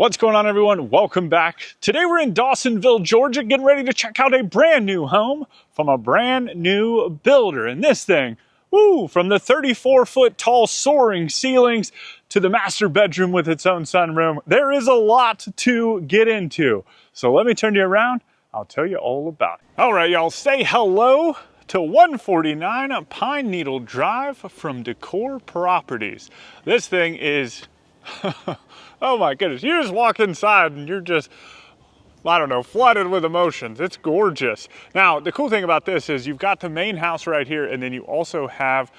What's going on, everyone? Welcome back. Today we're in Dawsonville, Georgia, getting ready to check out a brand new home from a brand new builder. And this thing, woo, from the 34-foot tall soaring ceilings to the master bedroom with its own sunroom, there is a lot to get into. So let me turn you around. I'll tell you all about it. All right, y'all, say hello to 149 Pine Needle Drive from Decor Properties. This thing is oh my goodness, you just walk inside and you're just, I don't know, flooded with emotions. It's gorgeous. Now, the cool thing about this is you've got the main house right here, and then you also have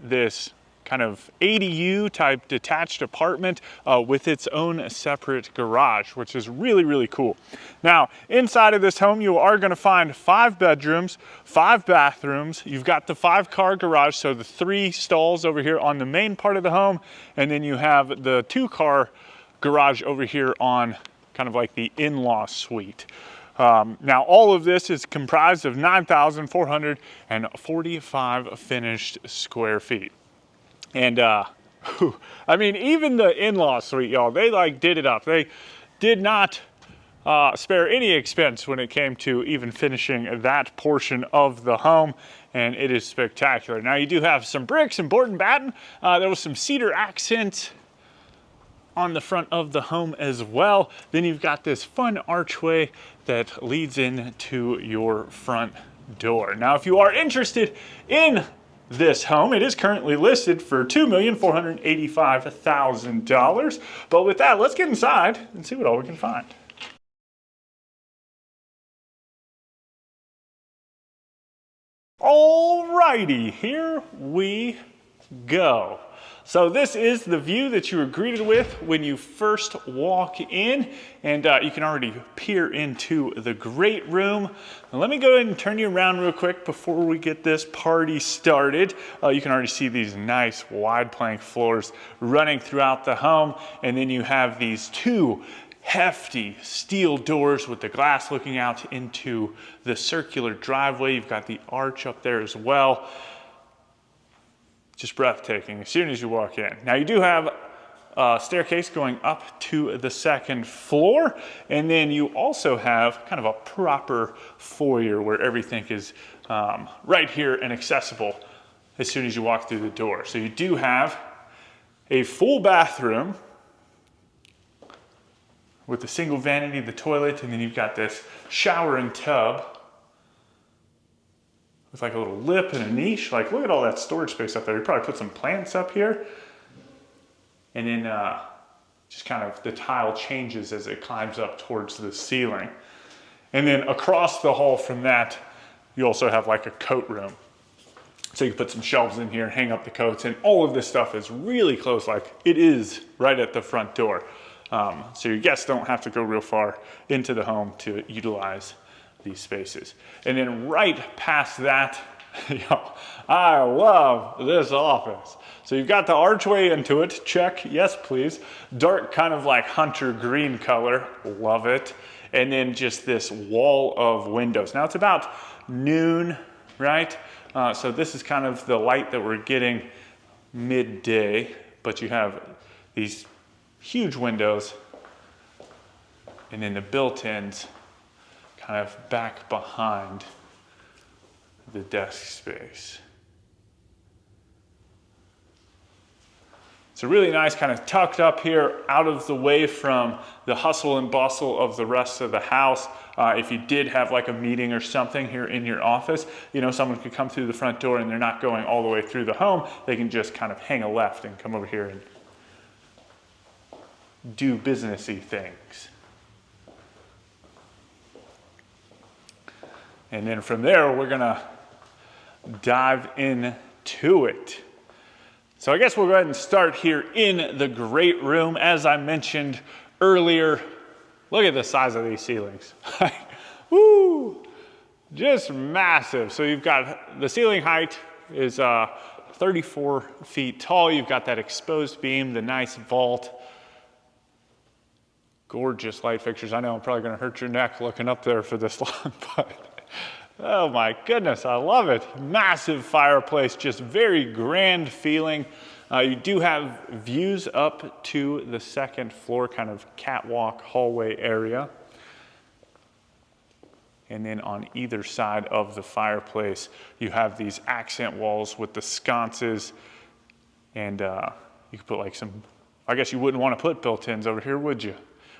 this kind of ADU type detached apartment with its own separate garage, which is really, really cool. Now, inside of this home, you are going to find 5 bedrooms, 5 bathrooms. You've got the 5-car garage, so the 3 stalls over here on the main part of the home, and then you have the 2-car garage over here on kind of like the in-law suite. Now, all of this is comprised of 9,445 finished square feet. And I mean, even the in-law suite, y'all, they like did it up. They did not spare any expense when it came to even finishing that portion of the home, and it is spectacular. Now, you do have some bricks and board and batten. There was some cedar accents on the front of the home as well. Then you've got this fun archway that leads into your front door. Now, if you are interested in this home, it is currently listed for $2,485,000. But with that, let's get inside and see what all we can find. Alrighty, here we go. So this is the view that you were greeted with when you first walk in, and you can already peer into the great room. Now let me go ahead and turn you around real quick before we get this party started. You can already see these nice wide plank floors running throughout the home, and then you have these 2 hefty steel doors with the glass looking out into the circular driveway. You've got the arch up there as well. Just breathtaking as soon as you walk in. Now, you do have a staircase going up to the 2nd floor, and then you also have kind of a proper foyer where everything is right here and accessible as soon as you walk through the door. So you do have a full bathroom with a single vanity, the toilet, and then you've got this shower and tub with like a little lip and a niche. Like, look at all that storage space up there. You probably put some plants up here. And then just kind of the tile changes as it climbs up towards the ceiling. And then across the hall from that, you also have like a coat room. So you can put some shelves in here, hang up the coats, and all of this stuff is really close, like it is right at the front door. So your guests don't have to go real far into the home to utilize these spaces. And then right past that, yo, I love this office. So you've got the archway into it, check, yes please. Dark kind of like hunter green color, love it. And then just this wall of windows. Now it's about noon, right? So this is kind of the light that we're getting midday, but you have these huge windows and then the built-ins kind of back behind the desk space. It's a really nice kind of tucked up here, out of the way from the hustle and bustle of the rest of the house. If you did have like a meeting or something here in your office, you know, someone could come through the front door and they're not going all the way through the home. They can just kind of hang a left and come over here and do businessy things. And then from there, we're gonna dive into it. So I guess we'll go ahead and start here in the great room. As I mentioned earlier, look at the size of these ceilings. Woo, just massive. So you've got the ceiling height is 34 feet tall. You've got that exposed beam, the nice vault. Gorgeous light fixtures. I know I'm probably gonna hurt your neck looking up there for this long, but oh my goodness, I love it. Massive fireplace, just very grand feeling. You do have views up to the second floor, kind of catwalk hallway area. And then on either side of the fireplace, you have these accent walls with the sconces. And you could put like some, I guess you wouldn't want to put built-ins over here, would you?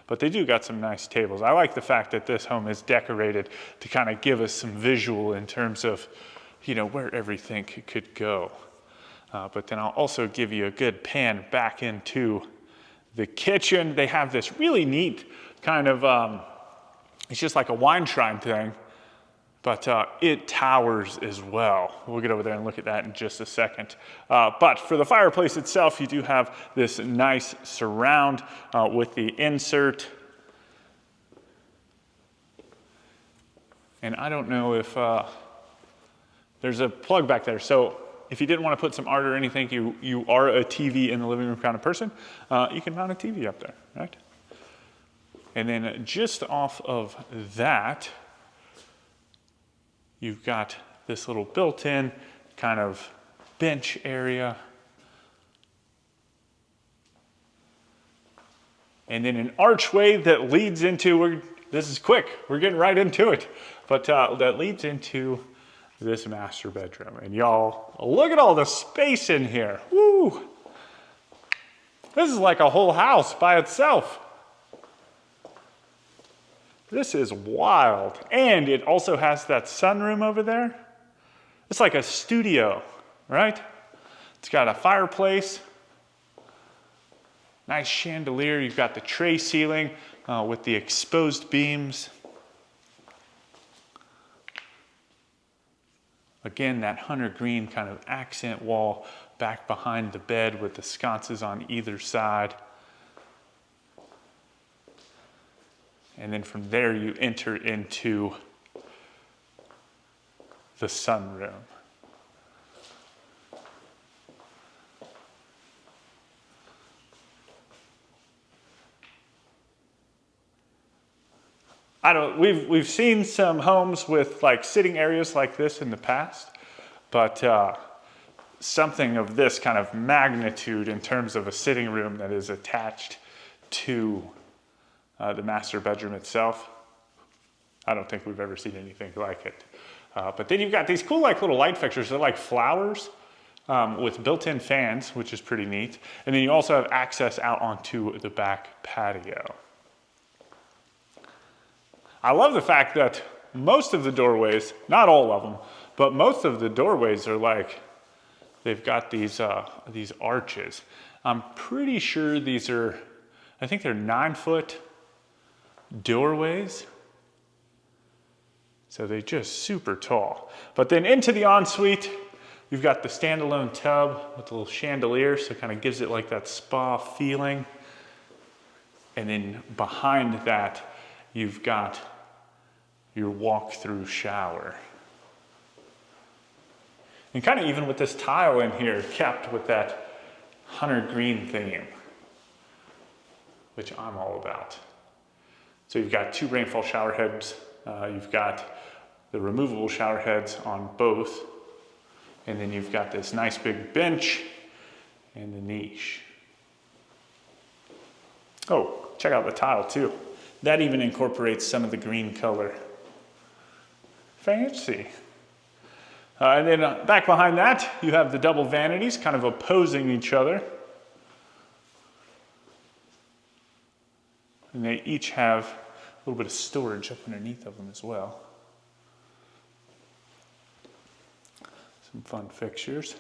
But they do got some nice tables. I like the fact that this home is decorated to kind of give us some visual in terms of, you know, where everything could go. But then I'll also give you a good pan back into the kitchen. They have this really neat kind of, it's just like a wine shrine thing, but it towers as well. We'll get over there and look at that in just a second. But for the fireplace itself, you do have this nice surround with the insert. And I don't know if there's a plug back there. So if you didn't want to put some art or anything, you are a TV in the living room kind of person, you can mount a TV up there, right? And then just off of that, you've got this little built-in kind of bench area. And then an archway that leads into, this is quick, we're getting right into it, but that leads into this master bedroom. And y'all, look at all the space in here. Woo! This is like a whole house by itself. This is wild. And it also has that sunroom over there. It's like a studio, right? It's got a fireplace, nice chandelier. You've got the tray ceiling with the exposed beams. Again, that hunter green kind of accent wall back behind the bed with the sconces on either side. And then from there, you enter into the sunroom. We've seen some homes with like sitting areas like this in the past, but something of this kind of magnitude in terms of a sitting room that is attached to the master bedroom itself, I don't think we've ever seen anything like it. But then you've got these cool like little light fixtures. They're like flowers with built-in fans, which is pretty neat. And then you also have access out onto the back patio. I love the fact that most of the doorways, not all of them, but most of the doorways are like, they've got these arches. I'm pretty sure these are, I think they're 9-foot doorways. So they're just super tall. But then into the ensuite, you've got the standalone tub with the little chandelier, so it kind of gives it like that spa feeling. And then behind that, you've got your walk-through shower. And kind of even with this tile in here, kept with that hunter green theme, which I'm all about. So you've got 2 rainfall shower heads. You've got the removable shower heads on both. And then you've got this nice big bench and the niche. Oh, check out the tile too. That even incorporates some of the green color. Fancy. And then back behind that, you have the double vanities kind of opposing each other. And they each have a little bit of storage up underneath of them as well. Some fun fixtures.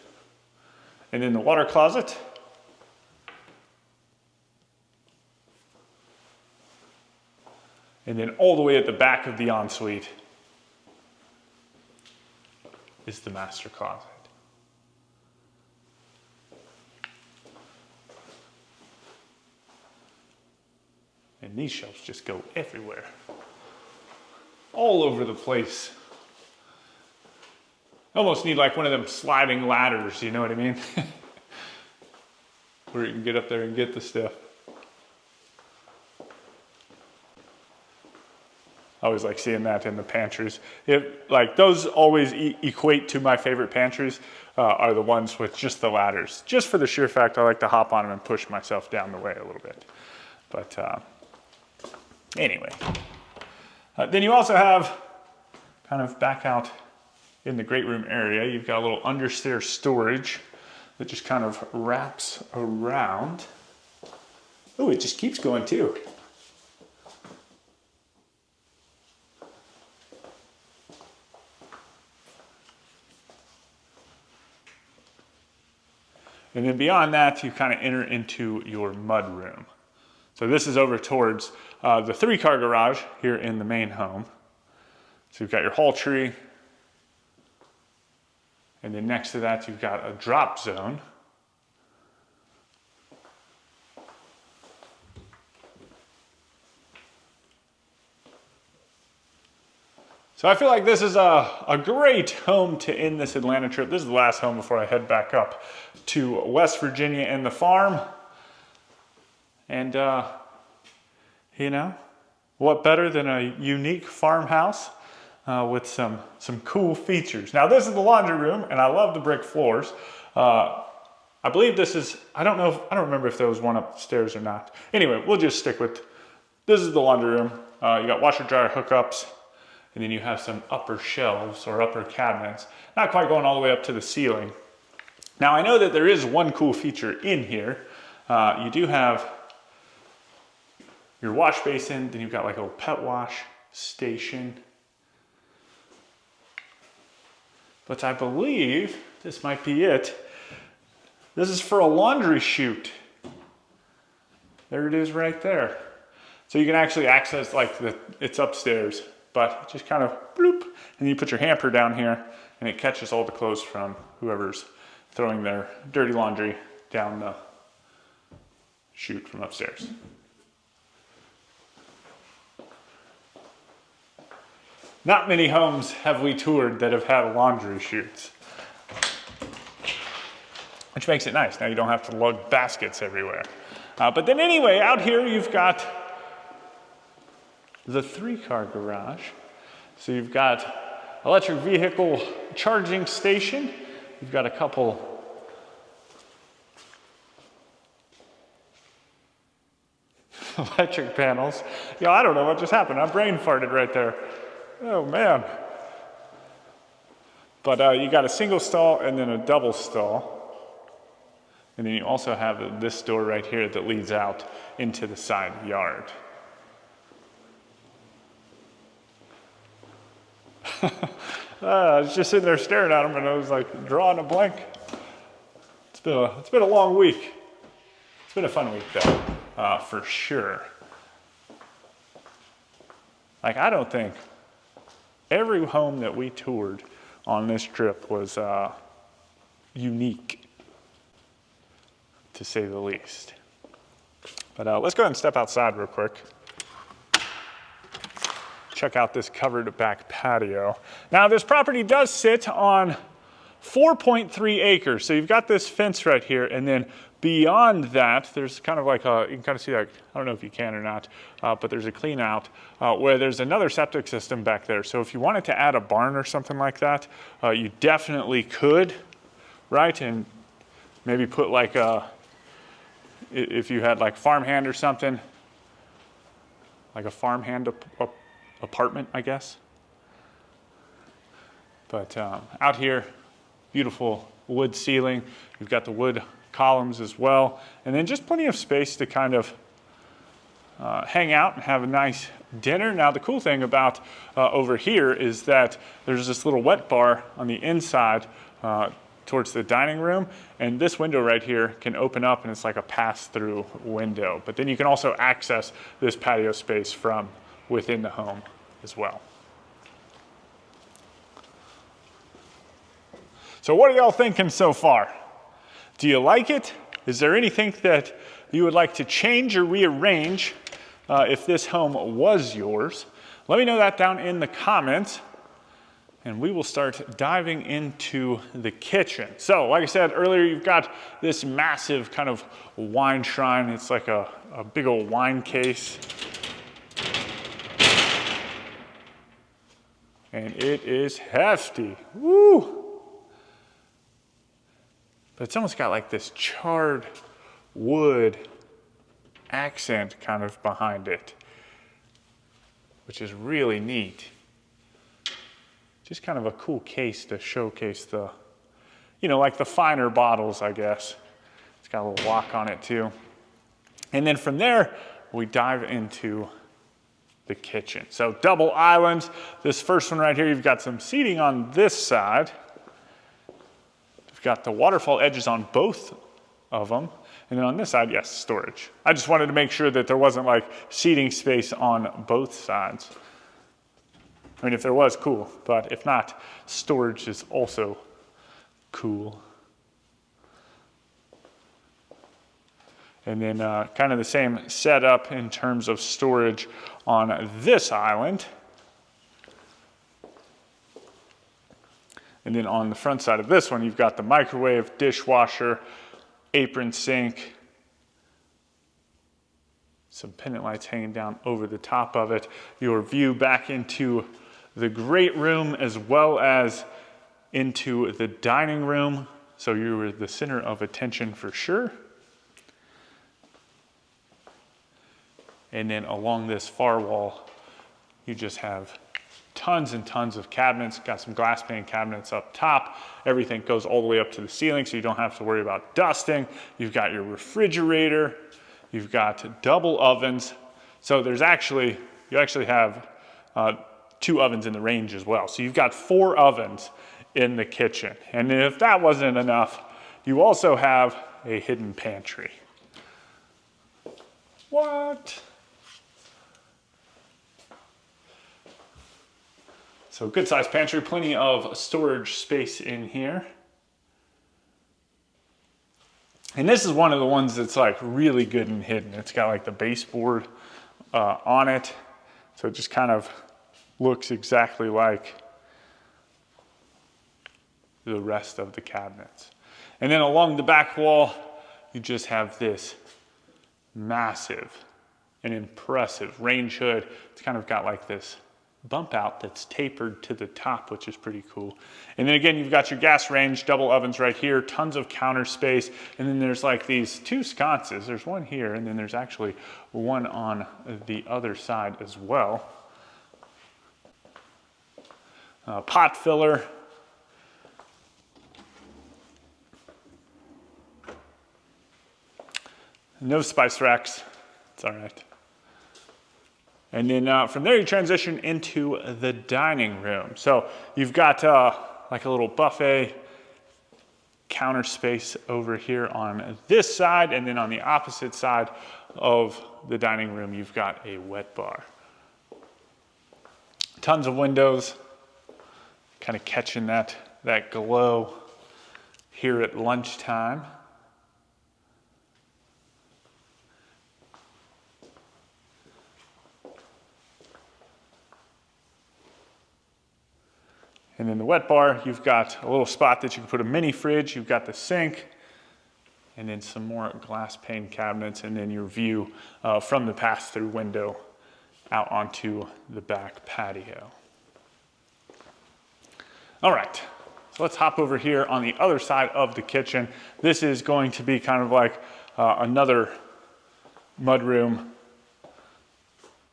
And then the water closet. And then all the way at the back of the ensuite is the master closet. And these shelves just go everywhere. All over the place. Almost need like one of them sliding ladders, you know what I mean? Where you can get up there and get the stuff. always like seeing that in the pantries. Like those always equate to my favorite pantries are the ones with just the ladders. Just for the sheer fact I like to hop on them and push myself down the way a little bit. But anyway. Then you also have kind of back out in the great room area, you've got a little understairs storage that just kind of wraps around. Oh, it just keeps going too. And then beyond that, you kind of enter into your mudroom. So this is over towards the 3-car garage here in the main home. So you've got your hall tree. And then next to that, you've got a drop zone. So I feel like this is a great home to end this Atlanta trip. This is the last home before I head back up to West Virginia and the farm. And, you know, what better than a unique farmhouse with some cool features. Now this is the laundry room, and I love the brick floors. I believe this is, I don't remember if there was one upstairs or not. Anyway, we'll just stick with, this is the laundry room. You got washer dryer hookups, and then you have some upper shelves or upper cabinets, not quite going all the way up to the ceiling. Now I know that there is one cool feature in here. You do have your wash basin, then you've got like a little pet wash station. But I believe this might be it. This is for a laundry chute. There it is right there. So you can actually access like it's upstairs, but just kind of bloop, and you put your hamper down here and it catches all the clothes from whoever's throwing their dirty laundry down the chute from upstairs. Not many homes have we toured that have had laundry chutes, which makes it nice. Now you don't have to lug baskets everywhere. But then anyway, out here you've got the 3-car garage. So you've got electric vehicle charging station. You've got a couple electric panels. Yeah, I don't know what just happened. I brain farted right there. Oh man. But you got a single stall and then a double stall. And then you also have this door right here that leads out into the side yard. I was just sitting there staring at them and I was like drawing a blank. It's been a long week. It's been a fun week though, for sure. Like I don't think every home that we toured on this trip was unique, to say the least. But let's go ahead and step outside real quick. Check out this covered back patio. Now this property does sit on 4.3 acres. So you've got this fence right here, and then beyond that, there's kind of like you can kind of see like, I don't know if you can or not, but there's a clean out where there's another septic system back there. So if you wanted to add a barn or something like that, you definitely could, right? And maybe put like if you had like farmhand or something, like a farmhand apartment, I guess. But out here, beautiful wood ceiling. You've got the wood columns as well, and then just plenty of space to kind of hang out and have a nice dinner. Now the cool thing about over here is that there's this little wet bar on the inside towards the dining room, and this window right here can open up and it's like a pass-through window. But then you can also access this patio space from within the home as well. So what are y'all thinking so far? Do you like it? Is there anything that you would like to change or rearrange if this home was yours? Let me know that down in the comments, and we will start diving into the kitchen. So like I said earlier, you've got this massive kind of wine shrine. It's like a big old wine case. And it is hefty. Woo! But it's almost got like this charred wood accent kind of behind it, which is really neat. Just kind of a cool case to showcase the, you know, like the finer bottles, I guess. It's got a little lock on it too. And then from there, we dive into the kitchen. So double islands. This first one right here, you've got some seating on this side. You've got the waterfall edges on both of them. And then on this side, yes, storage. I just wanted to make sure that there wasn't like seating space on both sides. I mean, if there was, cool. But if not, storage is also cool. And then kind of the same setup in terms of storage on this island. And then on the front side of this one, you've got the microwave, dishwasher, apron sink, some pendant lights hanging down over the top of it. Your view back into the great room as well as into the dining room. So you were the center of attention for sure. And then along this far wall, you just have tons and tons of cabinets. Got some glass pane cabinets up top. Everything goes all the way up to the ceiling, so you don't have to worry about dusting. You've got your refrigerator. You've got double ovens. So you actually have 2 ovens in the range as well. So you've got 4 ovens in the kitchen. And if that wasn't enough, you also have a hidden pantry. What? So good sized pantry, plenty of storage space in here. And this is one of the ones that's like really good and hidden. It's got like the baseboard on it. So it just kind of looks exactly like the rest of the cabinets. And then along the back wall, you just have this massive and impressive range hood. It's kind of got like this bump out that's tapered to the top, which is pretty cool. And then again, you've got your gas range, double ovens right here, tons of counter space. And then there's like these 2 sconces. There's one here, and then there's actually one on the other side as well. Pot filler. No spice racks. It's all right. And then from there, you transition into the dining room. So you've got like a little buffet counter space over here on this side. And then on the opposite side of the dining room, you've got a wet bar. Tons of windows, kind of catching that glow here at lunchtime. And in the wet bar, you've got a little spot that you can put a mini fridge. You've got the sink, and then some more glass pane cabinets, and then your view from the pass-through window out onto the back patio. All right, so let's hop over here on the other side of the kitchen. This is going to be kind of like another mudroom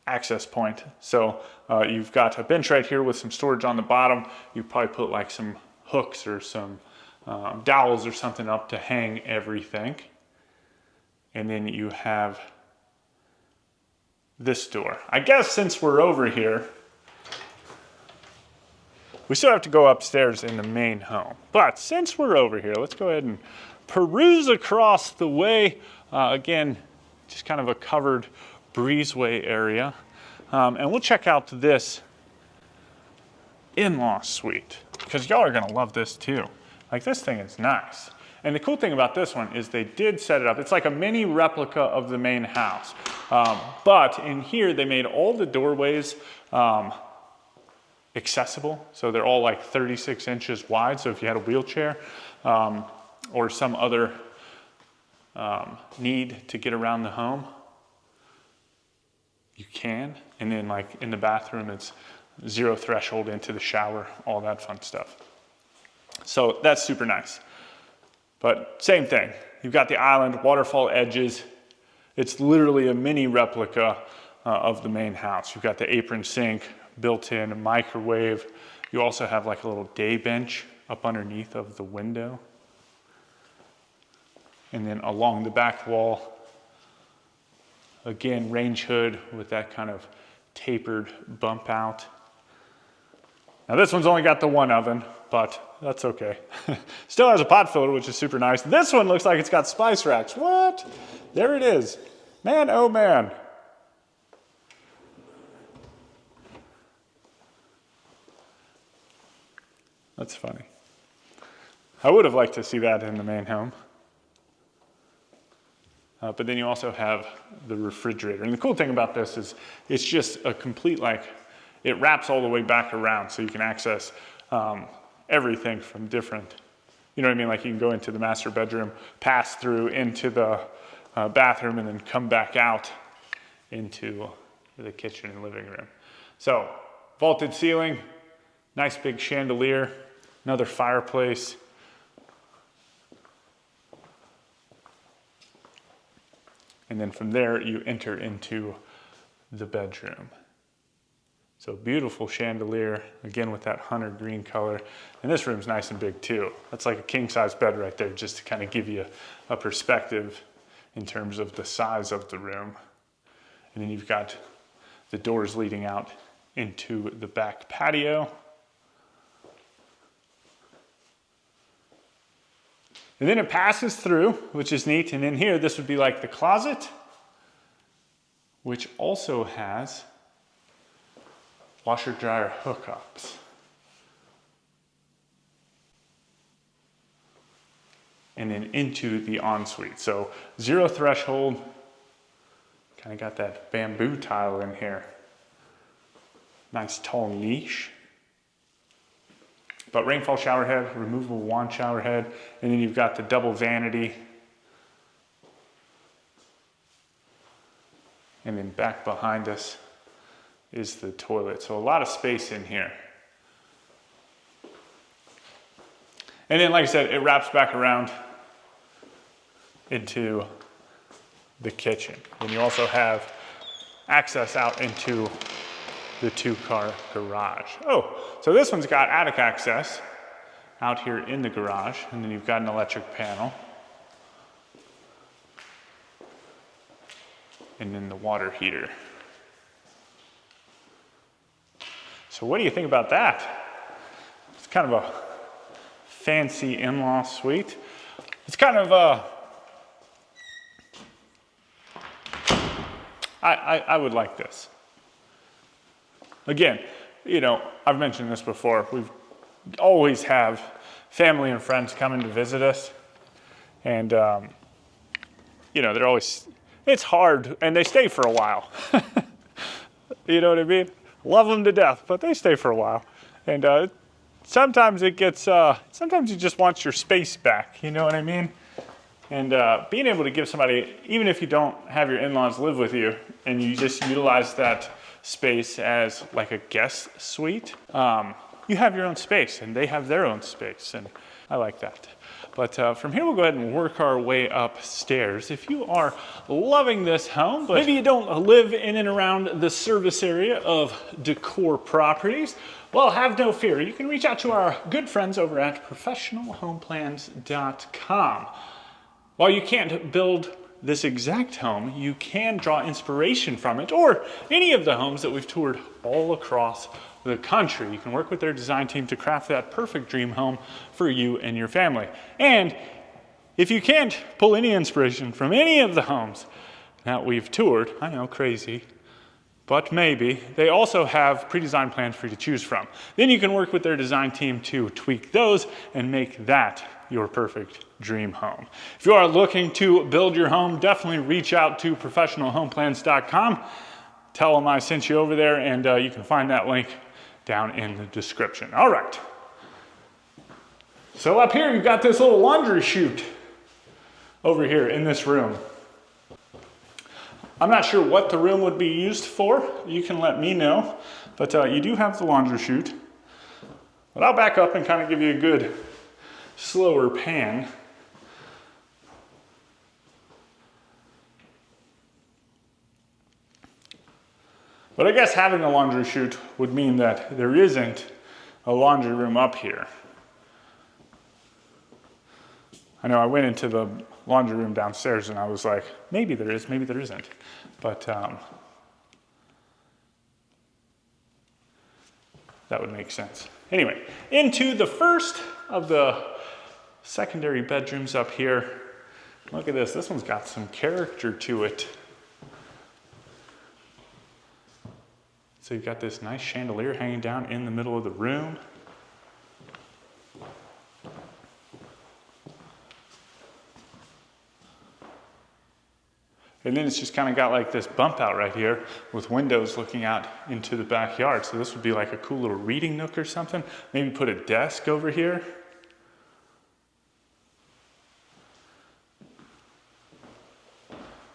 access point. So you've got a bench right here with some storage on the bottom. You probably put like some hooks or some dowels or something up to hang everything. And then you have this door. I guess since we're over here, we still have to go upstairs in the main home. But since we're over here, let's go ahead and peruse across the way. Again, just kind of a covered breezeway area. And we'll check out this in-law suite, because y'all are gonna love this too. Like, this thing is nice. And the cool thing about this one is they did set it up. It's like a mini replica of the main house. But in here, they made all the doorways accessible. So they're all like 36 inches wide. So if you had a wheelchair or some other need to get around the home, you can. And then like in the bathroom, it's zero threshold into the shower, all that fun stuff. So that's super nice. But same thing, you've got the island, waterfall edges. It's literally a mini replica of the main house. You've got the apron sink, built-in microwave. You also have like a little day bench up underneath of the window. And then along the back wall, again, range hood with that kind of tapered bump out. Now this one's only got the one oven, but that's okay. Still has a pot filler, which is super nice. This one looks like it's got spice racks. What? There it is. Man, oh man. That's funny. I would have liked to see that in the main home. But then you also have the refrigerator. And the cool thing about this is it's just a complete, like, it wraps all the way back around so you can access everything from different, you know what I mean? Like you can go into the master bedroom, pass through into the bathroom, and then come back out into the kitchen and living room. So vaulted ceiling, nice big chandelier, another fireplace. And then from there, you enter into the bedroom. So beautiful chandelier, again with that hunter green color. And this room's nice and big too. That's like a king size bed right there, just to kind of give you a perspective in terms of the size of the room. And then you've got the doors leading out into the back patio. And then it passes through, which is neat. And in here, this would be like the closet, which also has washer dryer hookups. And then into the ensuite. So zero threshold, kind of got that bamboo tile in here. Nice tall niche. But rainfall shower head, removable wand shower head, and then you've got the double vanity. And then back behind us is the toilet. So a lot of space in here. And then, like I said, it wraps back around into the kitchen. And you also have access out into the two-car garage. Oh, so this one's got attic access out here in the garage, and then you've got an electric panel. And then the water heater. So what do you think about that? It's kind of a fancy in-law suite. It's kind of I would like this. Again, you know, I've mentioned this before. We always have family and friends coming to visit us. And, you know, they're always, it's hard, and they stay for a while. You know what I mean? Love them to death, but they stay for a while. And sometimes it gets, sometimes you just want your space back, you know what I mean? And being able to give somebody, even if you don't have your in-laws live with you, and you just utilize that space as like a guest suite, you have your own space and they have their own space, and I like that. But from here, we'll go ahead and work our way upstairs. If you are loving this home, but maybe you don't live in and around the service area of Decor Properties, well, have no fear. You can reach out to our good friends over at professionalhomeplans.com. While you can't build this exact home, you can draw inspiration from it, or any of the homes that we've toured all across the country. You can work with their design team to craft that perfect dream home for you and your family. And if you can't pull any inspiration from any of the homes that we've toured, I know, crazy, but maybe, they also have pre-designed plans for you to choose from. Then you can work with their design team to tweak those and make that your perfect dream home. If you are looking to build your home, definitely reach out to professionalhomeplans.com. Tell them I sent you over there, and you can find that link down in the description. All right. So up here, you've got this little laundry chute over here in this room. I'm not sure what the room would be used for. You can let me know. But you do have the laundry chute. But I'll back up and kind of give you a good slower pan. But I guess having a laundry chute would mean that there isn't a laundry room up here. I know I went into the laundry room downstairs and I was like, maybe there is, maybe there isn't. But that would make sense. Anyway, into the first of the secondary bedrooms up here. Look at this, this one's got some character to it. So you've got this nice chandelier hanging down in the middle of the room. And then it's just kind of got like this bump out right here with windows looking out into the backyard. So this would be like a cool little reading nook or something. Maybe put a desk over here.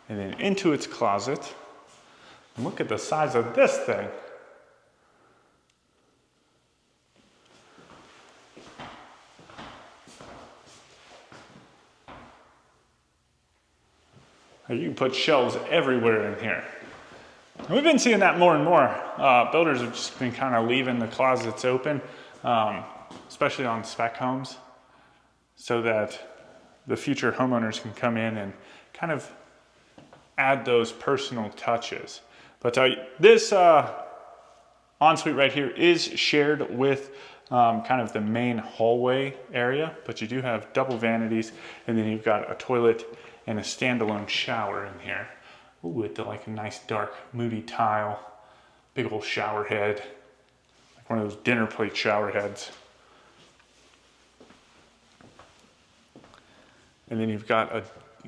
And then into its closet. And look at the size of this thing. You can put shelves everywhere in here. And we've been seeing that more and more. Builders have just been kind of leaving the closets open, especially on spec homes, so that the future homeowners can come in and kind of add those personal touches. But this ensuite right here is shared with kind of the main hallway area, but you do have double vanities, and then you've got a toilet and a standalone shower in here. Ooh, with like a nice dark moody tile, big old shower head, like one of those dinner plate shower heads. And then you've got a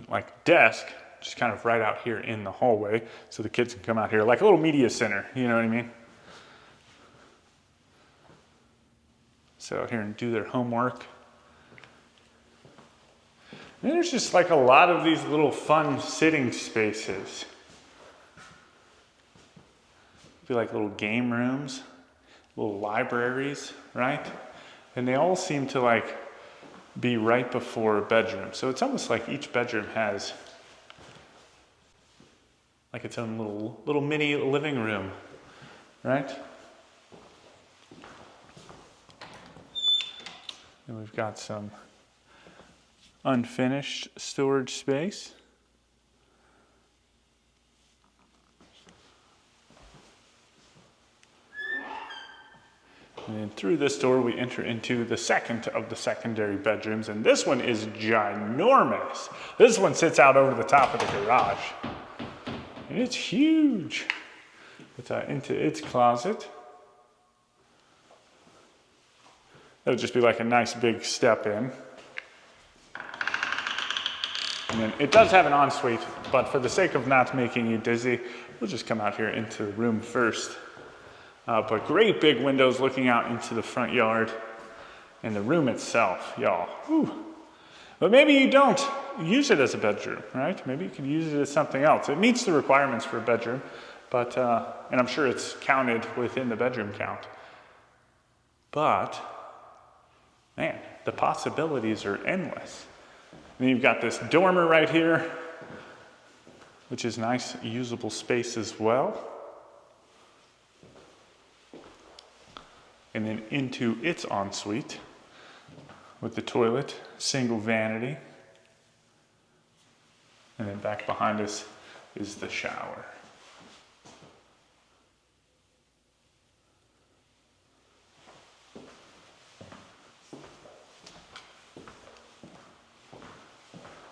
like desk just kind of right out here in the hallway, so the kids can come out here like a little media center, you know what I mean? So out here and do their homework. And there's just like a lot of these little fun sitting spaces. Feel like little game rooms, little libraries, right? And they all seem to like be right before a bedroom. So it's almost like each bedroom has like its own little mini living room, right? And we've got some unfinished storage space. And then through this door, we enter into the second of the secondary bedrooms, and this one is ginormous. This one sits out over the top of the garage. And it's huge. It's into its closet. That would just be like a nice big step in. And then it does have an ensuite, but for the sake of not making you dizzy, we'll just come out here into the room first. But great big windows looking out into the front yard and the room itself, y'all. But maybe you don't use it as a bedroom, right? Maybe you can use it as something else. It meets the requirements for a bedroom, but and I'm sure it's counted within the bedroom count. But man, the possibilities are endless. And then you've got this dormer right here, which is nice, usable space as well. And then into its ensuite with the toilet, single vanity. And then back behind us is the shower.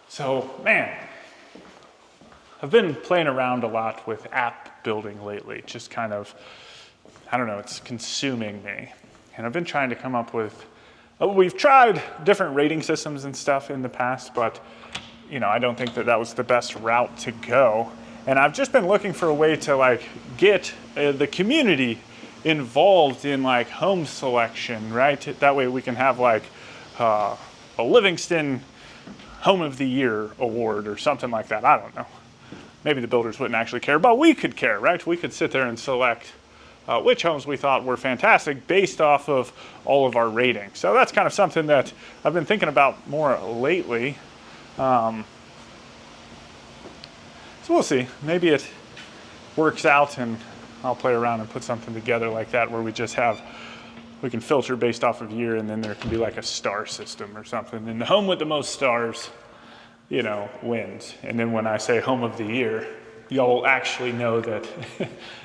So, man, I've been playing around a lot with app building lately, just kind of, I don't know, it's consuming me. And I've been trying to come up with, we've tried different rating systems and stuff in the past, but you know, I don't think that was the best route to go. And I've just been looking for a way to like get the community involved in like home selection, right? That way we can have like a Livingston Home of the Year award or something like that. I don't know. maybe the builders wouldn't actually care, but we could care, right? We could sit there and select which homes we thought were fantastic based off of all of our ratings. So that's kind of something that I've been thinking about more lately. So we'll see. Maybe it works out and I'll play around and put something together like that where we just have, we can filter based off of year, and then there can be like a star system or something. And the home with the most stars, you know, wins. And then when I say home of the year, y'all will actually know that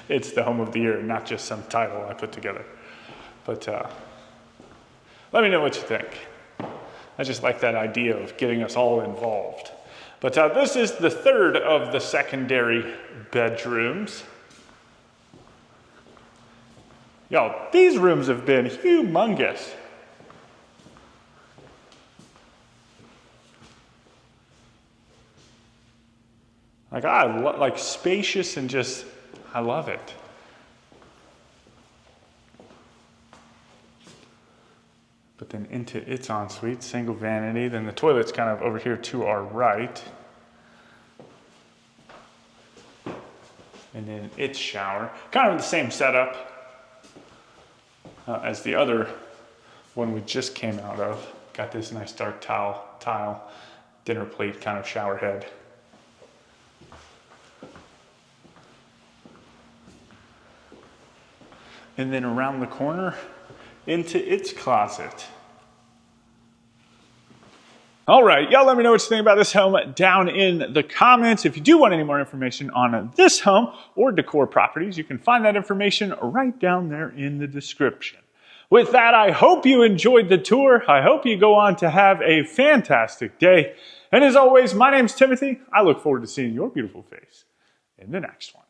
it's the home of the year, not just some title I put together. But let me know what you think. I just like that idea of getting us all involved. But this is the third of the secondary bedrooms. Y'all, these rooms have been humongous. Like, like spacious and just, I love it. But then into its ensuite, single vanity. Then the toilet's kind of over here to our right. And then its shower. Kind of the same setup as the other one we just came out of. Got this nice dark tile, dinner plate kind of shower head. And then around the corner into its closet. All right, y'all let me know what you think about this home down in the comments. If you do want any more information on this home or Decor Properties, you can find that information right down there in the description. With that, I hope you enjoyed the tour. I hope you go on to have a fantastic day. And as always, my name's Timothy. I look forward to seeing your beautiful face in the next one.